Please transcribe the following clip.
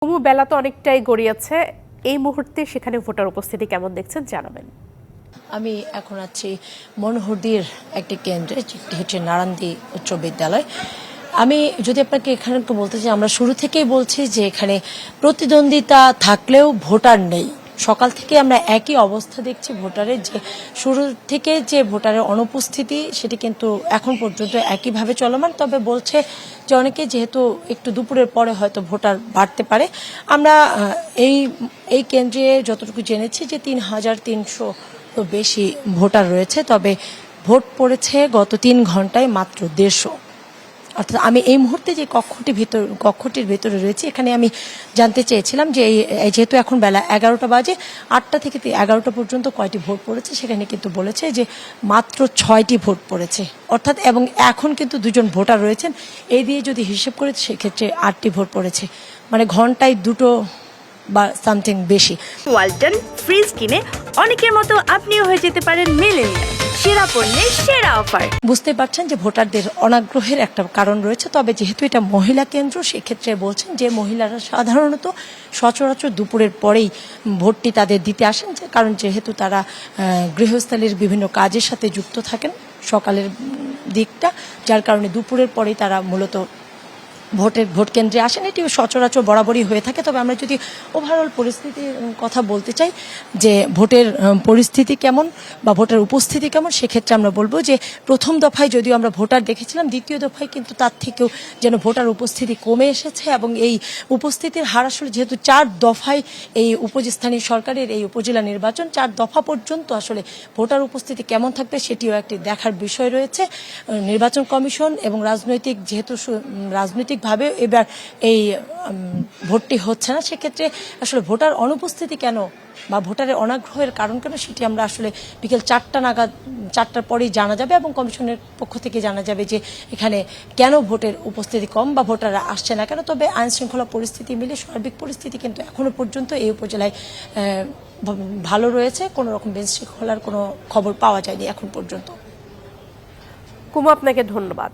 বেলা তো অনেকটাই গড়িয়েছে, এই মুহূর্তে সেখানে ভোটার উপস্থিতি কেমন দেখছেন জানাবেন। আমি এখন আছি মনোহরদীর একটি কেন্দ্রে, যেটি হচ্ছে নারান্দী উচ্চ বিদ্যালয়। আমি যদি আপনাকে এখানে একটু বলতে চাই, আমরা শুরু থেকেই বলছি যে এখানে প্রতিদ্বন্দ্বিতা থাকলেও ভোটার নেই। সকাল থেকে আমরা একই অবস্থা দেখছি ভোটারের, যে শুরু থেকে যে ভোটারের অনুপস্থিতি সেটি কিন্তু এখন পর্যন্ত একইভাবে চলমান। তবে বলছে যে অনেকে যেহেতু একটু দুপুরের পরে হয়তো ভোটার বাড়তে পারে। আমরা এই কেন্দ্রে যতটুকু জেনেছি যে ৩,৩০০ তো বেশি ভোটার রয়েছে, তবে ভোট পড়েছে গত ৩ ঘন্টায় মাত্র ১৫০। অর্থাৎ আমি এই মুহূর্তে যে কক্ষটির ভেতরে রয়েছি, এখানে আমি জানতে চেয়েছিলাম যে যেহেতু এখন বেলা ১১টা বাজে, ৮টা থেকে ১১টা পর্যন্ত কয়টি ভোট পড়েছে, সেখানে কিন্তু বলেছে যে মাত্র ৬টি ভোট পড়েছে। অর্থাৎ এবং এখন কিন্তু ২জন ভোটার রয়েছেন, এই দিয়ে যদি হিসেব করে সেক্ষেত্রে ৮টি ভোট পড়েছে, মানে ঘন্টায় ২টো বা সামথিং বেশি। ওয়ালটন ফ্রিজ কিনে অনেকের মতো আপনিও হয়ে যেতে পারেন মিলেনিয়াল। সেরা পণ্যের সেরা অফার। বুঝতে পারছেন যে ভোটারদের অনাগ্রহের একটা কারণ রয়েছে। তবে যেহেতু এটা মহিলা কেন্দ্র, সেক্ষেত্রে বলছেন যে মহিলারা সাধারণত সচরাচর দুপুরের পরেই ভোটটি তাদের দিতে আসেন, কারণ যেহেতু তারা গৃহস্থালির বিভিন্ন কাজের সাথে যুক্ত থাকেন সকালের দিকটা, যার কারণে দুপুরের পরেই তারা মূলত ভোট কেন্দ্রে আসেন। এটি সচরাচর বরাবরই হয়ে থাকে। তবে আমরা যদি ওভারঅল পরিস্থিতির কথা বলতে চাই যে ভোটের পরিস্থিতি কেমন বা ভোটের উপস্থিতি কেমন, সেক্ষেত্রে আমরা বলবো যে প্রথম দফায় যদিও আমরা ভোটার দেখেছিলাম, দ্বিতীয় দফায় কিন্তু তার থেকেও যেন ভোটার উপস্থিতি কমে এসেছে। এবং এই উপস্থিতির হার আসলে যেহেতু ৪ দফায় এই স্থানীয় সরকারের এই উপজেলা নির্বাচন, ৪ দফা পর্যন্ত আসলে ভোটার উপস্থিতি কেমন থাকবে সেটিও একটি দেখার বিষয় রয়েছে। নির্বাচন কমিশন এবং রাজনৈতিকভাবে এবার এই ভোটটি হচ্ছে না, সেক্ষেত্রে আসলে ভোটার অনুপস্থিতি কেন বা ভোটারের অনাগ্রহের কারণ কেন, সেটি আমরা আসলে বিকেল ৪টার পরেই জানা যাবে এবং কমিশনের পক্ষ থেকে জানা যাবে যে এখানে কেন ভোটের উপস্থিতি কম বা ভোটাররা আসছে না কেন। তবে আইন শৃঙ্খলা পরিস্থিতি মিলে সার্বিক পরিস্থিতি কিন্তু এখনো পর্যন্ত এই উপজেলায় ভালো রয়েছে। কোনো রকম বিশৃঙ্খলার কোনো খবর পাওয়া যায়নি এখন পর্যন্ত। কুমু, আপনাকে ধন্যবাদ।